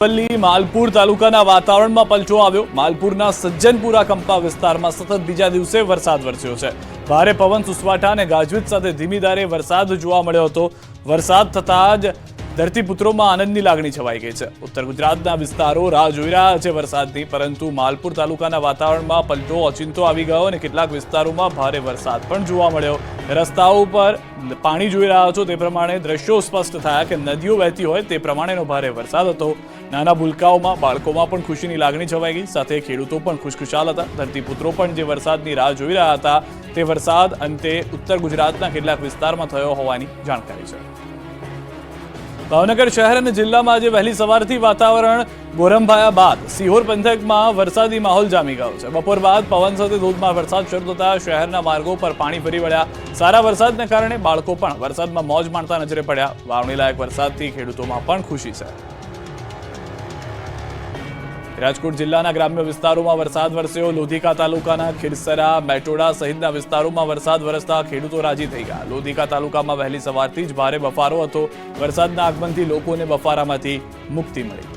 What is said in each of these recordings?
અરવલ્લી માલપુર તાલુકાના વાતાવરણમાં પલટો આવ્યો। માલપુરના સજ્જનપુરા કંપા વિસ્તારમાં સતત બીજા દિવસે વરસાદ વરસ્યો છે। ભારે પવન, સુસવાટા અને ગાજવીજ સાથે ધીમી ધારે વરસાદ જોવા મળ્યો હતો। વરસાદ થતાં જ ધરતીપુત્રોમાં આનંદની લાગણી છવાઈ ગઈ છે। ઉત્તર ગુજરાતના વિસ્તારો રાહ જોઈ રહ્યા છે વરસાદની, પરંતુ માલપુર તાલુકાના વાતાવરણમાં પલટો ઓચિંતો આવી ગયો અને કેટલાક વિસ્તારોમાં ભારે વરસાદ પણ જોવા મળ્યો। રસ્તાઓ પર પાણી જોઈ રહ્યા છો તે પ્રમાણે દ્રશ્યો સ્પષ્ટ થયા કે નદીઓ વહેતી હોય તે પ્રમાણેનો ભારે વરસાદ હતો। નાના ભૂલકાઓમાં, બાળકોમાં પણ ખુશીની લાગણી છવાઈ ગઈ, સાથે ખેડૂતો પણ ખુશખુશાલ હતા। ધરતીપુત્રો પણ જે વરસાદની રાહ જોઈ રહ્યા હતા તે વરસાદ અંતે ઉત્તર ગુજરાતના કેટલાક વિસ્તારમાં થયો હોવાની જાણકારી છે। ભાવનગર શહેર અને જિલ્લામાં આજે વહેલી સવારથી વાતાવરણ ગોરંભાયા બાદ સિહોર પંથકમાં વરસાદી માહોલ જામી ગયો છે। બપોર બાદ પવન સાથે ધોધમાર વરસાદ શરૂ થતાં શહેરના માર્ગો પર પાણી ફરી વળ્યા। સારા વરસાદને કારણે બાળકો પણ વરસાદમાં મોજ માણતા નજરે પડ્યા। વાવણી લાયક વરસાદથી ખેડૂતોમાં પણ ખુશી છે। રાજકોટ જિલ્લાના ગ્રામ્ય વિસ્તારોમાં વરસાદ વરસ્યો। લોધિકા તાલુકાના ખીરસરા, મેટોડા સહિતના વિસ્તારોમાં વરસાદ વરસતા ખેડૂતો રાજી થઈ ગયા। લોધિકા તાલુકામાં વહેલી સવારથી જ ભારે બફારો હતો। વરસાદના આગમનથી લોકોને બફારામાંથી મુક્તિ મળી।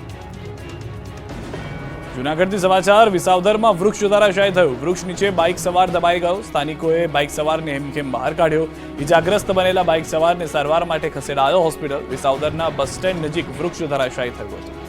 જૂનાગઢથી સમાચાર, વિસાવદરમાં વૃક્ષ ધરાશાયી થયું। વૃક્ષ નીચે બાઇક સવાર દબાઈ ગયો। સ્થાનિકોએ બાઇક સવારને હેમખેમ બહાર કાઢ્યો। ઇજાગ્રસ્ત બનેલા બાઇક સવારને સારવાર માટે ખસેડાયો હોસ્પિટલ। વિસાવદરના બસ સ્ટેન્ડ નજીક વૃક્ષ ધરાશાયી થયું હતું।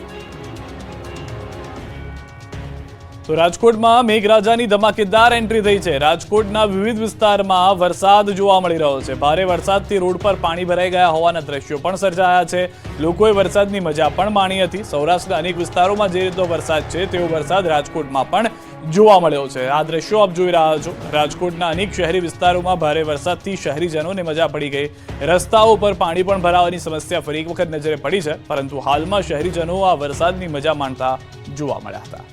તો રાજકોટમાં મેઘરાજાની ધમાકેદાર એન્ટ્રી થઈ છે। રાજકોટના વિવિધ વિસ્તારમાં વરસાદ જોવા મળી રહ્યો છે। ભારે વરસાદથી રોડ પર પાણી ભરાઈ ગયા હોવાના દ્રશ્યો પણ સર્જાયા છે। લોકોએ વરસાદની મજા પણ માણી હતી। સૌરાષ્ટ્રના અનેક વિસ્તારોમાં જે રીતનો વરસાદ છે તેવો વરસાદ રાજકોટમાં પણ જોવા મળ્યો છે। આ દ્રશ્યો આપ જોઈ રહ્યા છો। રાજકોટના અનેક શહેરી વિસ્તારોમાં ભારે વરસાદથી શહેરીજનોને મજા પડી ગઈ। રસ્તાઓ પર પાણી પણ ભરાવાની સમસ્યા ફરી એક વખત નજરે પડી છે, પરંતુ હાલમાં શહેરીજનો આ વરસાદની મજા માણતા જોવા મળ્યા હતા।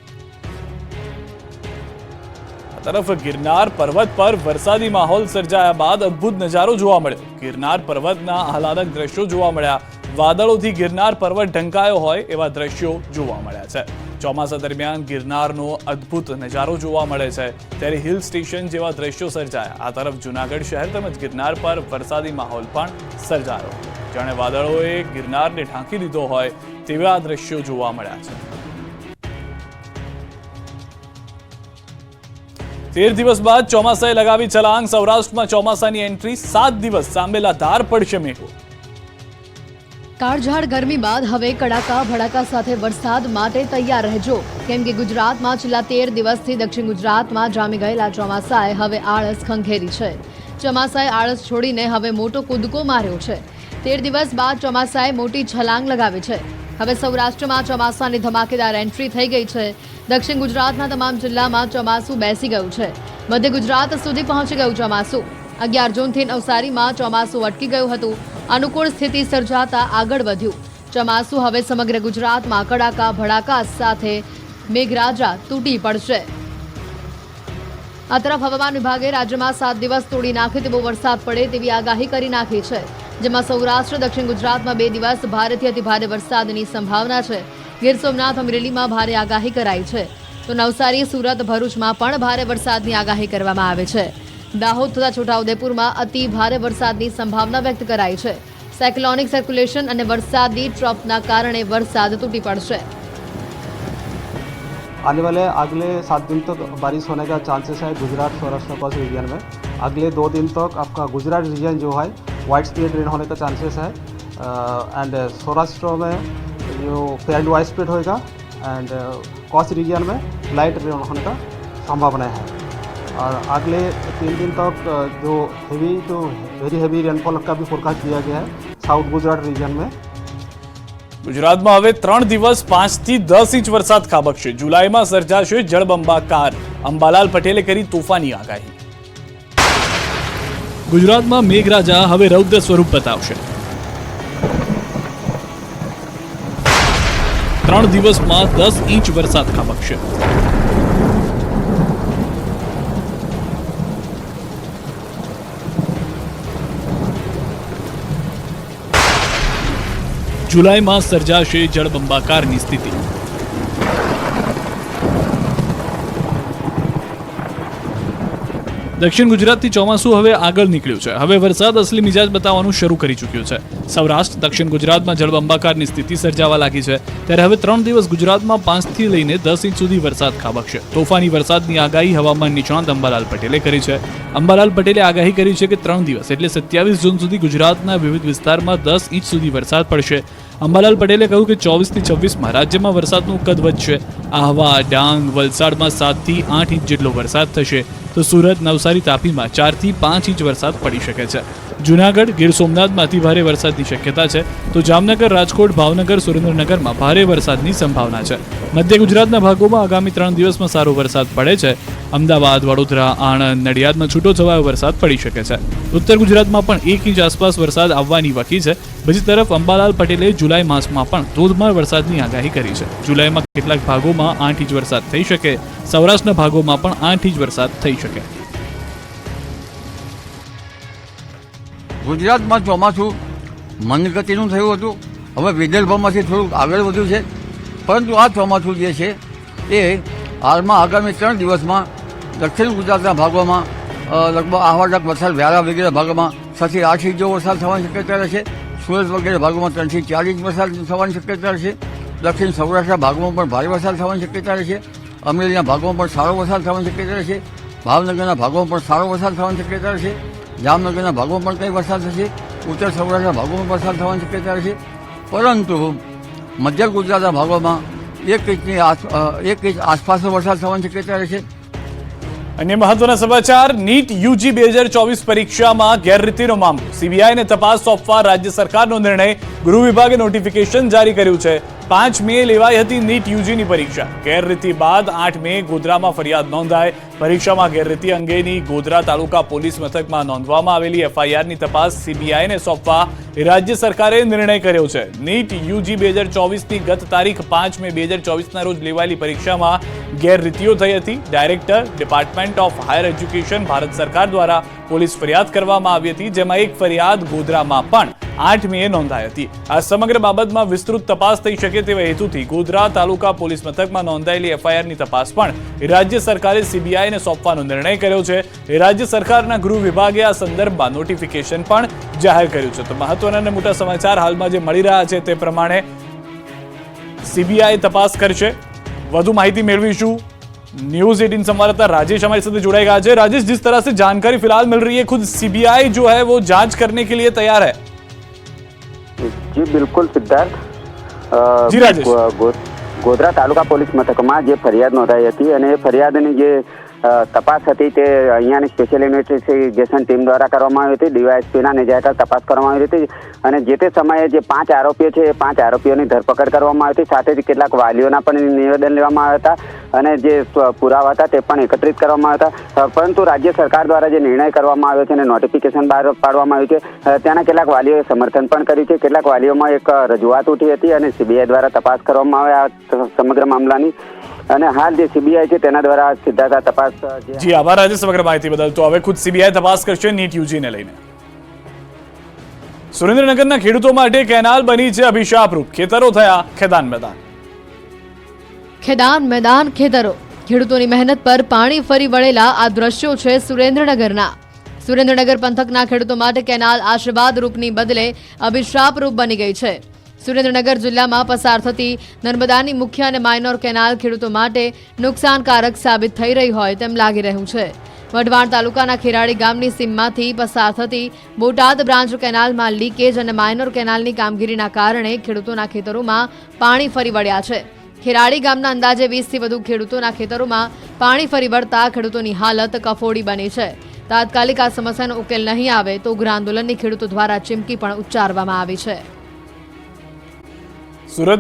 તરફ ગિરનાર પર્વત પર વરસાદી માહોલ સર્જાયા બાદ અદ્ભુત નજારો જોવા મળ્યો। ગિરનાર પર્વતના આહલાદક દ્રશ્યો જોવા મળ્યા। વાદળોથી ગિરનાર પર્વત ઢંકાયો હોય એવા દ્રશ્યો જોવા મળ્યા છે। ચોમાસા દરમિયાન ગિરનારનો અદ્ભુત નજારો જોવા મળે છે, ત્યારે હિલ સ્ટેશન જેવા દ્રશ્યો સર્જાયા। આ તરફ જૂનાગઢ શહેર તેમજ ગિરનાર પર વરસાદી માહોલ પણ સર્જાયો, જાણે વાદળોએ ગિરનારને ઢાંકી દીધો હોય તેવા દ્રશ્યો જોવા મળ્યા છે। 13 દિવસ બાદ ચોમાસાએ લગાવી છલાંગ। સૌરાષ્ટ્રમાં ચોમાસાની એન્ટ્રી। 7 દિવસ સાંભેલા ધાર પડશે મેઘો। કાળઝાળ ગરમી બાદ હવે કડાકા ભડાકા સાથે વરસાદ માટે તૈયાર રહેજો, કેમ કે ગુજરાતમાં છેલ્લા 13 દિવસથી દક્ષિણ ગુજરાતમાં જામી ગયેલા ચોમાસાએ હવે આળસ ખંખેરી છે। ચોમાસાએ આળસ છોડીને હવે મોટો કૂદકો માર્યો છે। 13 દિવસ બાદ ચોમાસાએ મોટી છલાંગ લગાવી છે। હવે સૌરાષ્ટ્રમાં ચોમાસાની ધમાકેદાર એન્ટ્રી થઈ ગઈ છે। દક્ષિણ ગુજરાતના તમામ જિલ્લામાં ચોમાસું બેસી ગયું છે। મધ્ય ગુજરાત સુધી પહોંચી ગયું ચોમાસું। 11 જૂનથી નવસારીમાં ચોમાસું અટકી ગયું હતું। અનુકૂળ સ્થિતિ સર્જાતા આગળ વધ્યું ચોમાસું। હવે સમગ્ર ગુજરાતમાં કડાકા ભડાકા સાથે મેઘરાજા તૂટી પડશે। આ તરફ હવામાન વિભાગે રાજ્યમાં 7 દિવસ તોડી નાખે તેવો વરસાદ પડે તેવી આગાહી કરી નાખી છે, જેમાં સૌરાષ્ટ્ર, દક્ષિણ ગુજરાતમાં 2 દિવસ ભારેથી અતિભારે વરસાદની સંભાવના છે। ગીર સોમનાથ, અમરેલીમાં ભારે આગાહી કરાઈ છે, તો નવસારી, સુરત, ભરૂચમાં પણ ભારે વરસાદની આગાહી કરવામાં આવે છે। દાહોદ તથા છોટાઉદેપુરમાં અતિ ભારે વરસાદની સંભાવના વ્યક્ત કરાઈ છે। સાયક્લોનિક સર્ક્યુલેશન અને વરસાદી ટ્રફના કારણે વરસાદ તૂટી પડશે। आने वाले अगले 7 दिन तक बारिश होने का चांसेस है गुजरात, सौराष्ट्र कोस्ट रीजन में। अगले 2 दिन तक आपका गुजरात रीजन जो है वाइड स्प्रेड रेन होने का चांसेस है, एंड सौराष्ट्र में जो फेयर एंड वाइड स्प्रेड होएगा, एंड कोस्ट रीजन में लाइट रेन होने का संभावना है। और अगले 3 दिन तक जो वेरी हेवी रेनफॉल का भी फोरकास्ट किया गया है साउथ गुजरात रीजन में। ગુજરાતમાં હવે 3 દિવસ 5 થી 10 ઇંચ વરસાદ ખાબકશે। જુલાઈમાં સર્જાશે જળબંબાકાર। અંબાલાલ પટેલે કરી તોફાની આગાહી। ગુજરાતમાં મેઘરાજા હવે રૌદ્ર સ્વરૂપ બતાવશે। 3 દિવસમાં 10 ઇંચ વરસાદ ખાબકશે। જુલાઈમાં સર્જાશે જળબંબાકારની સ્થિતિ। દક્ષિણ ગુજરાતથી ચોમાસું હવે આગળ નીકળ્યું છે. હવે વરસાદ અસલી મિજાજ બતાવવાનું શરૂ કરી ચૂક્યું છે. સૌરાષ્ટ્ર દક્ષિણ ગુજરાતમાં જળબંબાકારની સ્થિતિ સર્જાવા લાગી છે. ત્યારે હવે 3 દિવસ ગુજરાતમાં 5 થી લઈને 10 ઇંચ સુધી વરસાદ ખાબકશે. તોફાની વરસાદની આગાહી હવામાન નિષ્ણાત અંબાલાલ પટેલે કરી છે. અંબાલાલ પટેલે આગાહી કરી છે કે 3 દિવસ એટલે 27 જૂન સુધી ગુજરાતના વિવિધ વિસ્તારમાં 10 ઇંચ સુધી વરસાદ પડશે. અંબાલાલ પટેલે કહ્યું કે 24 થી 26માં રાજ્યમાં વરસાદનું કદ વધશે. આહવા, ડાંગ, વલસાડમાં 7 થી 8 ઇંચ જેટલો વરસાદ થશે. તો સુરત, નવસારી, તાપીમાં 4 થી 5 ઇંચ વરસાદ પડી શકે છે. જૂનાગઢ, ગીર સોમનાથમાં અતિ ભારે વરસાદની શક્યતા છે. તો જામનગર, રાજકોટ, ભાવનગર, સુરેન્દ્રનગરમાં ભારે વરસાદની સંભાવના છે. મધ્ય ગુજરાતના ભાગોમાં આગામી 3 દિવસમાં સારો વરસાદ પડે છે. અમદાવાદ, વડોદરા, આણંદ, નડિયાદમાં છૂટો છવાયો વરસાદ પડી શકે છે. ઉત્તર ગુજરાતમાં પણ 1 ઇંચ આસપાસ વરસાદ આવવાની વકી છે. બીજી તરફ અંબાલાલ પટેલે જુલાઈ માસમાં પણ ધોધમાર વરસાદની આગાહી કરી છે. જુલાઈમાં કેટલાક ભાગોમાં 8 ઇંચ વરસાદ થઈ શકે. સૌરાષ્ટ્રના ભાગોમાં પણ 8 ઇંચ વરસાદ થઈ શકે. ગુજરાતમાં ચોમાસું મંદગતિનું થયું હતું. હવે વિદર્ભમાંથી થોડુંક આગળ વધ્યું છે. પરંતુ આ ચોમાસું જે છે એ હાલમાં આગામી 3 દિવસમાં દક્ષિણ ગુજરાતના ભાગોમાં લગભગ આહવાડક વરસાદ, વ્યારા વગેરે ભાગોમાં 6 થી 8 ઇંચ જેવો વરસાદ થવાની શક્યતા રહેશે. સુરત વગેરે ભાગોમાં 3 થી 4 ઇંચ વરસાદ થવાની શક્યતા રહેશે. દક્ષિણ સૌરાષ્ટ્રના ભાગોમાં પણ ભારે વરસાદ થવાની શક્યતા રહેશે. અમરેલીના ભાગોમાં પણ સારો વરસાદ થવાની શક્યતા રહેશે. ભાવનગરના ભાગોમાં પણ સારો વરસાદ થવાની શક્યતા રહેશે. જામનગરના ભાગોમાં પણ કંઈ વરસાદ થશે. ઉત્તર સૌરાષ્ટ્રના ભાગોમાં વરસાદ થવાની શક્યતા રહેશે. પરંતુ મધ્ય ગુજરાતના ભાગોમાં 1 ઇંચ આસપાસનો વરસાદ થવાની શક્યતા રહેશે. અન્ય મહત્વના સમાચાર. નીટ યુજી 2024 પરીક્ષામાં ગેરરીતિનો મામલો. સીબીઆઈને તપાસ સોંપવા રાજ્ય સરકારનો નિર્ણય. ગૃહ વિભાગે નોટિફિકેશન જારી કર્યું છે. 5 મે લેવાઈ હતી નીટ યુજીની પરીક્ષા. ગેરરીતિ બાદ 8 મે ગોધરામાં ફરિયાદ નોંધાઈ. પરીક્ષામાં ગેરરીતિ અંગેની ગોધરા તાલુકા પોલીસ મથકમાં નોંધવામાં આવેલી એફઆઈઆરની તપાસ સીબીઆઈને સોંપવા રાજ્ય સરકારે નિર્ણય કર્યો છે. નીટ યુજી 2024ની ગત તારીખ 5 મે 2024ના રોજ લેવાયેલી પરીક્ષામાં ગેરરીતિઓ થઈ હતી. Director, department of higher education, Bharat સરકાર દ્વારા પોલીસ ફરિયાદ કરવામાં આવી હતી, જેમાં એક ફરિયાદ ગોધરામાં પણ 8 મે નોંધાઈ હતી. આ સમગ્ર બાબતમાં વિસ્તૃત તપાસ થઈ શકે તેવા હેતુથી ગોધરા તાલુકા પોલીસ મથકમાં નોંધાયેલી એફઆઈઆરની તપાસ પણ રાજ્ય સરકારે સીબીઆઈને સોંપવાનો નિર્ણય કર્યો છે. રાજ્ય સરકારના ગૃહ વિભાગે આ સંદર્ભમાં નોટિફિકેશન પણ જાહેર કર્યું છે. તો મહત્વના અને મોટા સમાચાર હાલમાં જે મળી રહ્યા છે તે પ્રમાણે સીબીઆઈ તપાસ કરશે. વધુ માહિતી મેળવીશું. न्यूज 18 संवाददाता राजेश हमारे साथ जुड़े गया है. राजेश, जिस तरह से जानकारी फिलहाल मिल रही है, खुद सीबीआई जो है वो जांच करने के लिए तैयार है. जी बिल्कुल सिद्धार्थ. जी राजेश. ગોધરા તાલુકા પોલીસ મથકમાં જે ફરિયાદ નોંધાઈ હતી અને એ ફરિયાદની જે તપાસ હતી તે અહીંયાની સ્પેશિયલ ઇન્વેસ્ટિગેશન ટીમ દ્વારા કરવામાં આવી હતી. ડીવાયએસપીના નેજા હેઠળ તપાસ કરવામાં આવી હતી અને જે તે સમયે જે 5 આરોપીઓ છે એ 5 આરોપીઓની ધરપકડ કરવામાં આવી હતી. સાથે જ કેટલાક વાલીઓના પણ નિવેદન લેવામાં આવ્યા હતા અને જે પુરાવા હતા તે પણ એકત્રિત કરવામાં આવ્યા હતા. પરંતુ રાજ્ય સરકાર દ્વારા જે નિર્ણય કરવામાં આવ્યો છે અને નોટિફિકેશન બહાર પાડવામાં આવ્યું છે, ત્યાંના કેટલાક વાલીઓએ સમર્થન પણ કર્યું છે. કેટલાક વાલીઓમાં એક રજૂઆત ઉઠી હતી અને સીબીઆઈ દ્વારા તપાસ કરવામાં આવે આ સમગ્ર મામલાની. અને હાલ જે સીબીઆઈ છે તેના દ્વારા સીધા તપાસ. જી આભાર રાજેશ સમગ્ર માહિતી બદલ. તો હવે ખુદ સીબીઆઈ તપાસ કરશે નીટ યુજીને લઈને. સુરેન્દ્રનગરના ખેડૂતો માટે કેનાલ બની છે અભિશાપરૂપ. ખેતરો થયા ખેદાન મેદાન. ખેદાન મેદાન ખેતરો. ખેડૂતોની મહેનત પર પાણી ફરી વળેલા આ દ્રશ્યો છે સુરેન્દ્રનગરના. સુરેન્દ્રનગર પંથકના ખેડૂતો માટે કેનાલ આશીર્વાદ રૂપની બદલે અભિશાપ રૂપ બની ગઈ છે. સુરેન્દ્રનગર જિલ્લામાં પસાર થતી નર્મદાની મુખ્ય અને માઇનોર કેનાલ ખેડૂતો માટે નુકસાનકારક સાબિત થઈ રહી હોય તેમ લાગી રહ્યું છે. વઢવાણ તાલુકાના ખેરાડી ગામની સીમમાંથી પસાર થતી બોટાદ બ્રાન્ચ કેનાલમાં લીકેજ અને માઇનોર કેનાલની કામગીરીના કારણે ખેડૂતોના ખેતરોમાં પાણી ફરી વળ્યા છે. ખેરાડી ગામના અંદાજે 20 થી વધુ ખેડૂતોના ખેતરોમાં પાણી ફરી વળતા ખેડૂતોની હાલત કફોડી બની છે. તાત્કાલિક આ સમસ્યાનો ઉકેલ નહીં આવે તો ઉગ્ર આંદોલનની ખેડૂતો દ્વારા ચીમકી પણ ઉચ્ચારવામાં આવી છે. સુરત